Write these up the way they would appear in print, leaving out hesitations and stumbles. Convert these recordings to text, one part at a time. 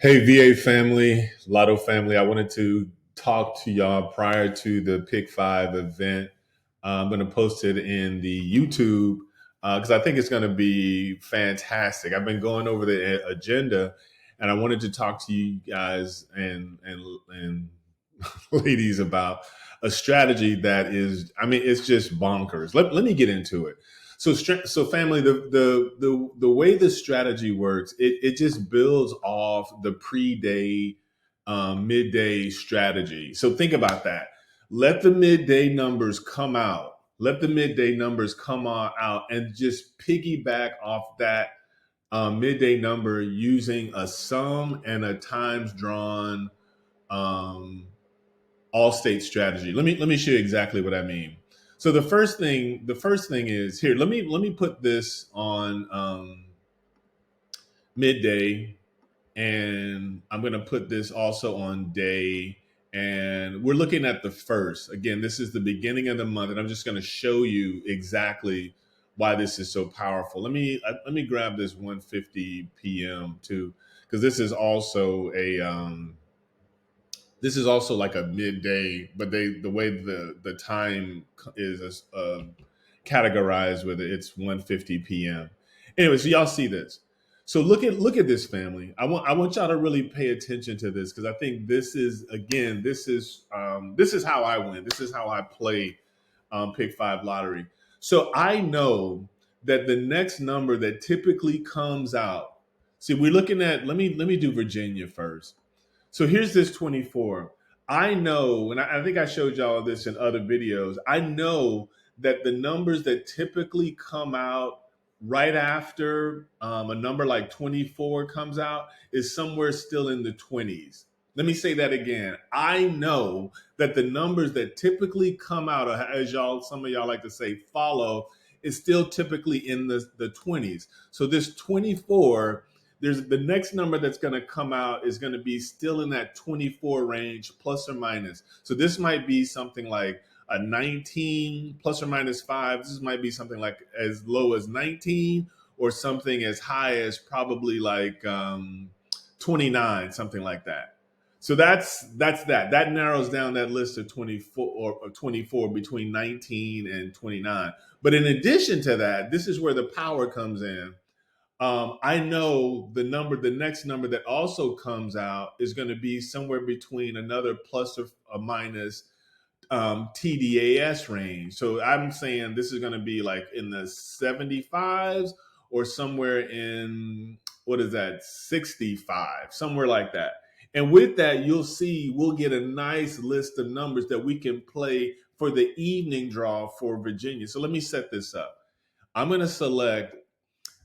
Hey, VA family, Lotto family, I wanted to talk to y'all prior to the Pick 5 event. I'm going to post it in the YouTube because I think it's going to be fantastic. I've been going over the agenda and I wanted to talk to you guys and ladies about a strategy that is, I mean, it's just bonkers. Let me get into it. So family, the way the strategy works, it just builds off the pre-day, midday strategy. So think about that. Let the midday numbers come out. Let the midday numbers come out and just piggyback off that midday number using a sum and a times drawn um, all state strategy. Let me show you exactly what I mean. So the first thing is here. Let me put this on midday, and I'm going to put this also on day. And we're looking at the first. Again, this is the beginning of the month, and I'm just going to show you exactly why this is so powerful. Let me grab this 1:50 p.m. too, because this is also like a midday, but the way the time is categorized with it, it's 1:50 p.m. Anyway, so y'all see this. So look at this family. I want y'all to really pay attention to this because I think this is how I win. This is how I play Pick Five lottery. So I know that the next number that typically comes out. See, we're looking at. Let me do Virginia first. So here's this 24. I know, and I think I showed y'all this in other videos. I know that the numbers that typically come out right after a number like 24 comes out is somewhere still in the 20s. Let me say that again. I know that the numbers that typically come out, as some of y'all like to say, follow, is still typically in the 20s. So this 24, there's the next number that's going to come out is going to be still in that 24 range plus or minus. So this might be something like a 19 plus or minus 5. This might be something like as low as 19 or something as high as probably like 29, something like that. So that narrows down that list of 24 or 24 between 19 and 29. But in addition to that, this is where the power comes in. I know the next number that also comes out is going to be somewhere between another plus or a minus TDAS range. So I'm saying this is going to be like in the 75s or somewhere in, what is that, 65, somewhere like that. And with that, you'll see we'll get a nice list of numbers that we can play for the evening draw for Virginia. So let me set this up. I'm going to select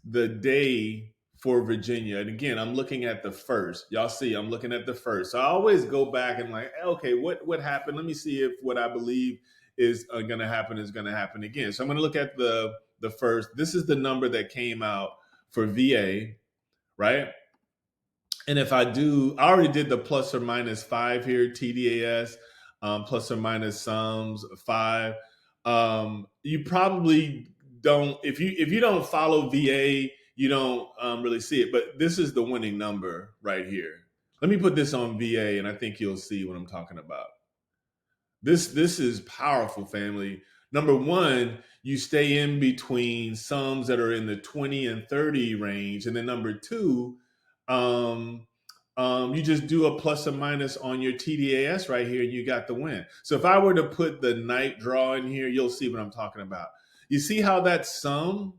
the day for Virginia. And again, I'm looking at the first. Y'all see, I'm looking at the first. So I always go back and like, okay, what happened? Let me see if what I believe is going to happen is going to happen again. So I'm going to look at the first. This is the number that came out for VA, right? And if I already did the plus or minus 5 here, TDAS, plus or minus sums 5. You probably don't, if you don't follow VA, you don't really see it. But this is the winning number right here. Let me put this on VA, and I think you'll see what I'm talking about. This is powerful, family. Number one, you stay in between sums that are in the 20 and 30 range, and then number two, um, you just do a plus or minus on your TDAS right here, and you got the win. So if I were to put the night draw in here, you'll see what I'm talking about. You see how that sum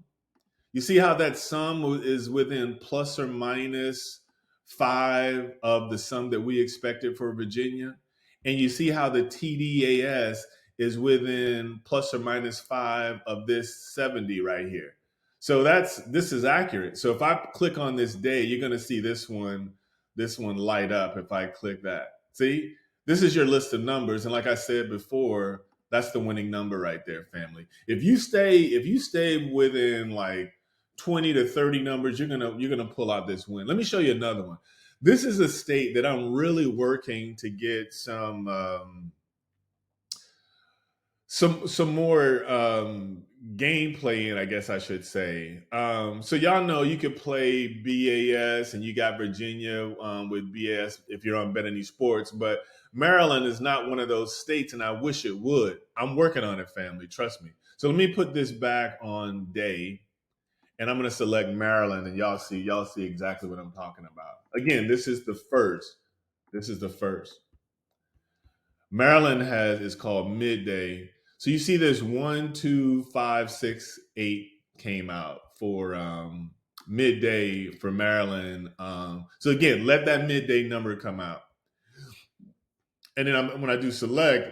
you see how that sum is within plus or minus 5 of the sum that we expected for Virginia? And you see how the TDAS is within plus or minus 5 of this 70 right here. So this is accurate. So if I click on this day, you're going to see this one light up if I click that. See? This is your list of numbers, and like I said before, that's the winning number right there, family. If you stay within like 20 to 30 numbers, you're gonna pull out this win. Let me show you another one. This is a state that I'm really working to get some more gameplay in, I guess I should say. So y'all know you could play BAS, and you got Virginia with BAS if you're on Bet Any Sports, but Maryland is not one of those states, and I wish it would. I'm working on it, family. Trust me. So let me put this back on day, and I'm going to select Maryland, and y'all see exactly what I'm talking about. Again, this is the first. This is the first. Maryland has is called Midday. So you see this 1, 2, 5, 6, 8 came out for Midday for Maryland. So again, let that Midday number come out, and then when I do select,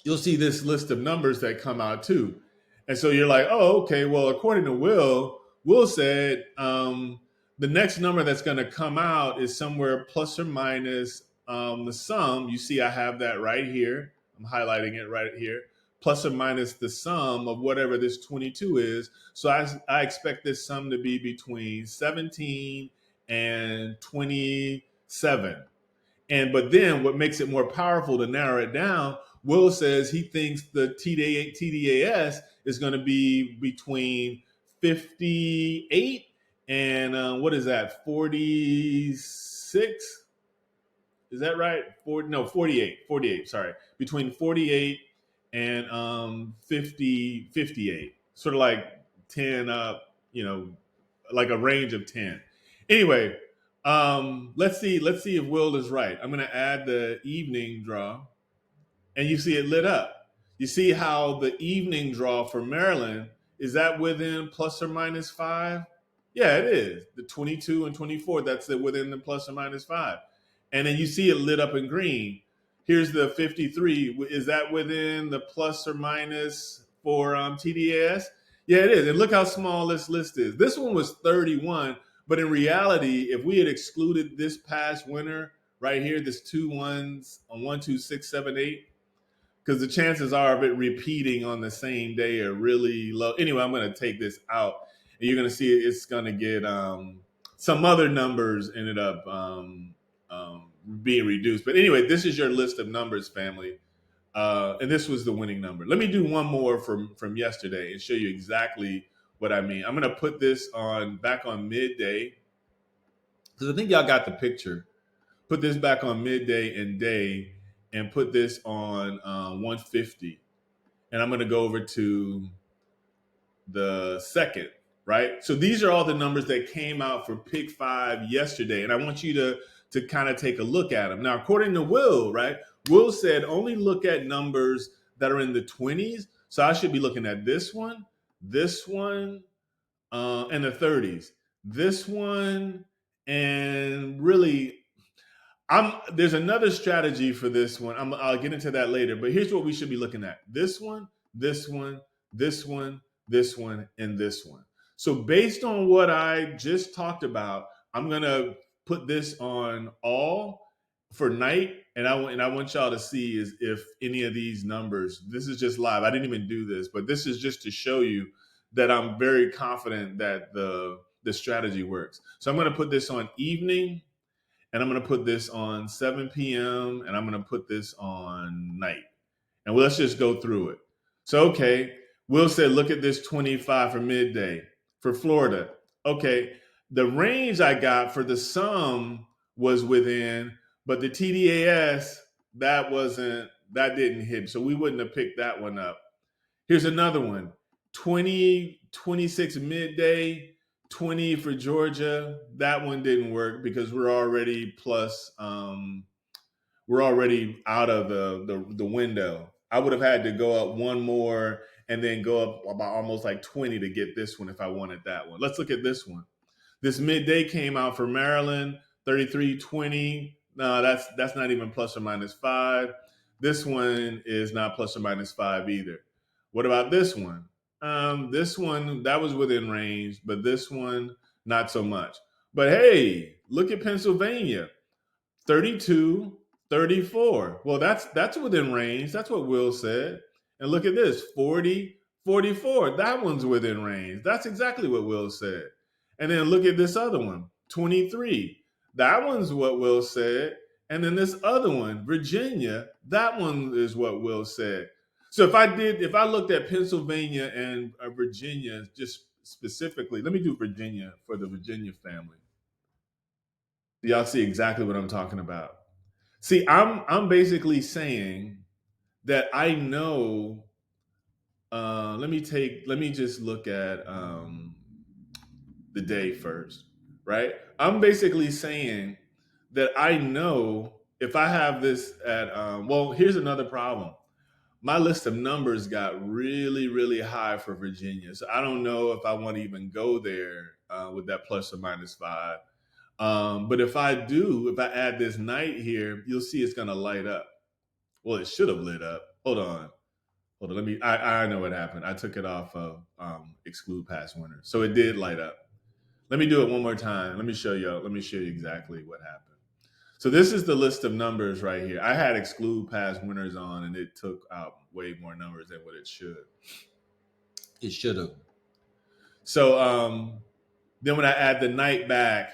you'll see this list of numbers that come out too. And so you're like, oh, okay. Well, according to Will said the next number that's going to come out is somewhere plus or minus the sum. You see, I have that right here. I'm highlighting it right here. Plus or minus the sum of whatever this 22 is. So I expect this sum to be between 17 and 27. But then what makes it more powerful to narrow it down, Will says he thinks the TDAS is going to be between 58 and what is that, 46? Is that right? 48. Sorry, between 48 and 58. Sort of like 10 up, like a range of 10. Anyway, let's see if Will is right. I'm going to add the evening draw, and you see it lit up. You see how the evening draw for Maryland, is that within plus or minus 5? Yeah, it is. The 22 and 24, that's within the plus or minus 5. And then you see it lit up in green. Here's the 53. Is that within the plus or minus for TDAS? Yeah, it is. And look how small this list is. This one was 31, but in reality, if we had excluded this past winner right here, this 2 1s on 1, 2, 6, 7, 8, because the chances are of it repeating on the same day are really low. Anyway, I'm going to take this out, and you're going to see it's going to get some other numbers ended up being reduced. But anyway, this is your list of numbers, family. And this was the winning number. Let me do one more from yesterday and show you exactly what I mean. I'm going to put this back on Midday, because I think y'all got the picture. Put this back on Midday and day, and put this on 150. And I'm going to go over to the second, right? So these are all the numbers that came out for Pick 5 yesterday. And I want you to kind of take a look at them. Now, according to Will, right? Will said only look at numbers that are in the 20s. So I should be looking at this one, and the 30s. This one, and really there's another strategy for this one. I'll get into that later, but here's what we should be looking at. This one, this one, this one, this one, and this one. So based on what I just talked about, I'm going to put this on all for night, and I want y'all to see is if any of these numbers, this is just live. I didn't even do this, but this is just to show you that I'm very confident that the strategy works. So I'm going to put this on evening, and I'm going to put this on 7 p.m., and I'm going to put this on night. And let's just go through it. So, okay, Will said, look at this 25 for Midday. For Florida, okay, the range I got for the sum was within, but the TDAS, that didn't hit. So we wouldn't have picked that one up. Here's another one, 26 Midday, 20 for Georgia. That one didn't work because we're already we're already out of the window. I would have had to go up one more and then go up about almost like 20 to get this one if I wanted that one. Let's look at this one. This Midday came out for Maryland, 33.20. No, that's not even plus or minus 5. This one is not plus or minus 5 either. What about this one? This one, that was within range, but this one, not so much. But hey, look at Pennsylvania, 32, 34. Well, that's within range. That's what Will said. And look at this, 40, 44. That one's within range. That's exactly what Will said. And then look at this other one, 23. That one's what Will said. And then this other one, Virginia, that one is what Will said. So if I looked at Pennsylvania and Virginia just specifically, let me do Virginia for the Virginia family. Y'all see exactly what I'm talking about. See, I'm basically saying that I know. Let me just look at the day first, right? I'm basically saying that I know if I have this at well, here's another problem. My list of numbers got really, really high for Virginia. So I don't know if I want to even go there with that plus or minus five. But if I do, if I add this night here, you'll see it's going to light up. Well, it should have lit up. Hold on. Hold on. I know what happened. I took it off of exclude past winners. So it did light up. Let me do it one more time. Let me show you. Let me show you exactly what happened. So this is the list of numbers right here. I had exclude past winners on, and it took out way more numbers than what it should. It should have. So then when I add the night back,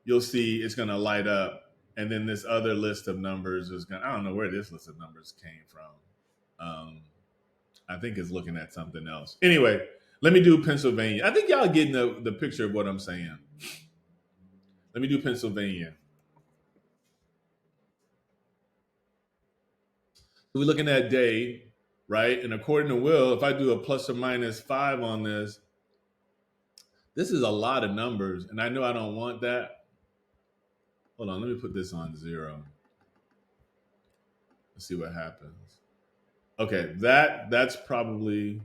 you'll see it's going to light up, and then this other list of numbers is going. I don't know where this list of numbers came from. I think it's looking at something else. Anyway, let me do Pennsylvania. I think y'all getting the picture of what I'm saying. Let me do Pennsylvania. So we're looking at day, right? And according to Will, if I do a plus or minus five on this is a lot of numbers, and I know I don't want that. Hold on, let me put this on 0. Let's see what happens. Okay, that's probably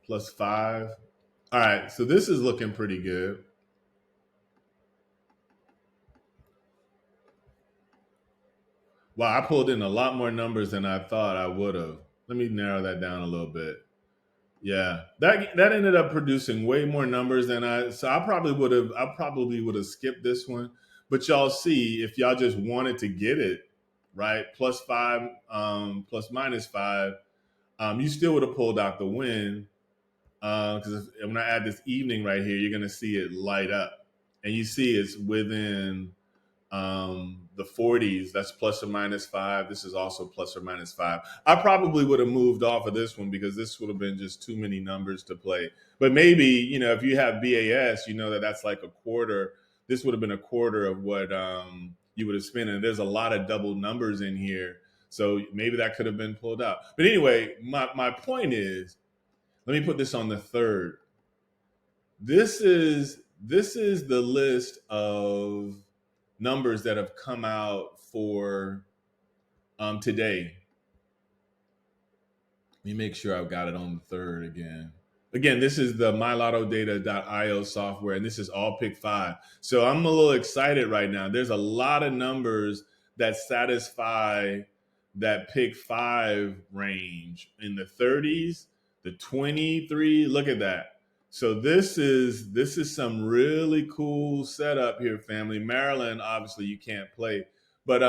plus 5. All right, so this is looking pretty good. Wow, I pulled in a lot more numbers than I thought I would have. Let me narrow that down a little bit. Yeah, that ended up producing way more numbers than So I probably would have skipped this one. But y'all see, if y'all just wanted to get it right, plus 5, plus minus 5, you still would have pulled out the win. Because when I add this evening right here, you're gonna see it light up, and you see it's within the 40s. That's plus or minus 5. This is also plus or minus 5. I probably would have moved off of this one because this would have been just too many numbers to play. But maybe, if you have BAS, you know that's like a quarter. This would have been a quarter of what you would have spent. And there's a lot of double numbers in here. So maybe that could have been pulled out. But anyway, my point is, let me put this on the third. This is the list of numbers that have come out for today. Let me make sure I've got it on the third again. Again, this is the mylottodata.io software, and this is all pick 5. So I'm a little excited right now. There's a lot of numbers that satisfy that pick 5 range in the 30s, the 23. Look at that. So this is some really cool setup here, family. Maryland, obviously you can't play, but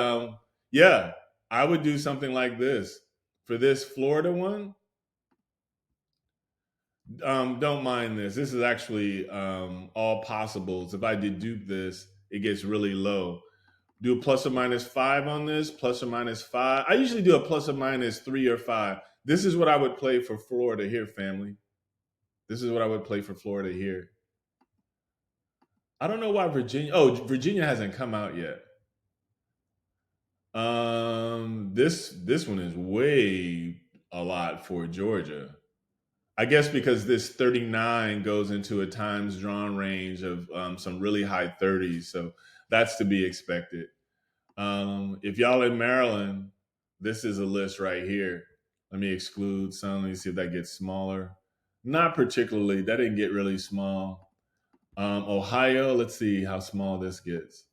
yeah, I would do something like this for this Florida one. Don't mind this. This is actually all possibles. If I dedupe this, it gets really low. Do a plus or minus 5 on this, plus or minus 5. I usually do a plus or minus 3 or 5. This is what I would play for Florida here, family. This is what I would play for Florida here. I don't know why Virginia. Oh, Virginia hasn't come out yet. This one is way a lot for Georgia. I guess because this 39 goes into a times drawn range of some really high 30s, so that's to be expected. If y'all in Maryland, this is a list right here. Let me exclude some. Let me see if that gets smaller. Not particularly. That didn't get really small. Ohio, let's see how small this gets.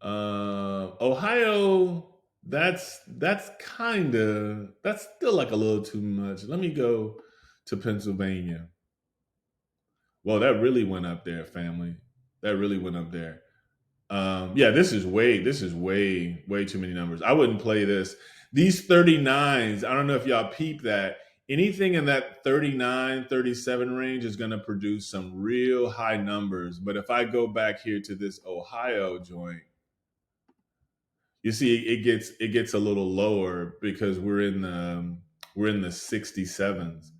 Ohio, that's still like a little too much. Let me go to Pennsylvania. Well, that really went up there, family. That really went up there. Yeah, this is way too many numbers. I wouldn't play this. These 39s, I don't know if y'all peep that. Anything in that 39, 37 range is going to produce some real high numbers. But if I go back here to this Ohio joint, You see, it gets a little lower because we're in the 67s.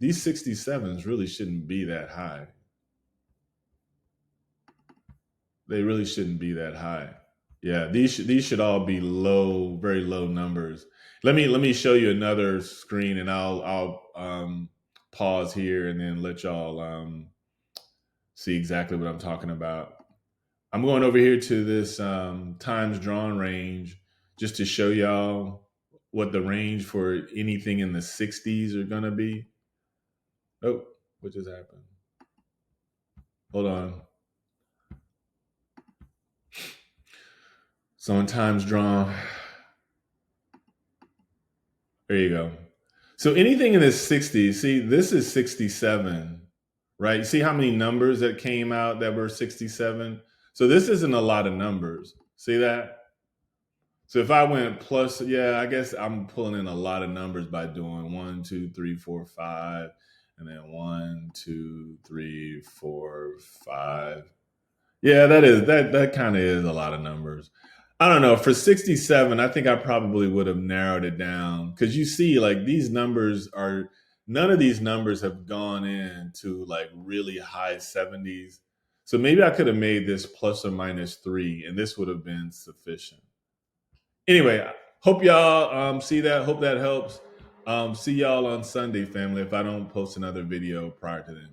These 67s really shouldn't be that high. They really shouldn't be that high. Yeah, these should all be low, very low numbers. Let me show you another screen, and I'll pause here and then let y'all see exactly what I'm talking about. I'm going over here to this times drawn range just to show y'all what the range for anything in the 60s are gonna be. Oh, what just happened? Hold on. So in times drawn, there you go. So anything in the 60s, see, this is 67, right? See how many numbers that came out that were 67? So this isn't a lot of numbers. See that? So if I went plus, yeah, I guess I'm pulling in a lot of numbers by doing 1, 2, 3, 4, 5, and then 1, 2, 3, 4, 5. Yeah, that kind of is a lot of numbers. I don't know. For 67, I think I probably would have narrowed it down because you see, like these numbers are none of these numbers have gone into like really high 70s. So maybe I could have made this plus or minus 3, and this would have been sufficient. Anyway, hope y'all see that. Hope that helps. See y'all on Sunday, family. If I don't post another video prior to then.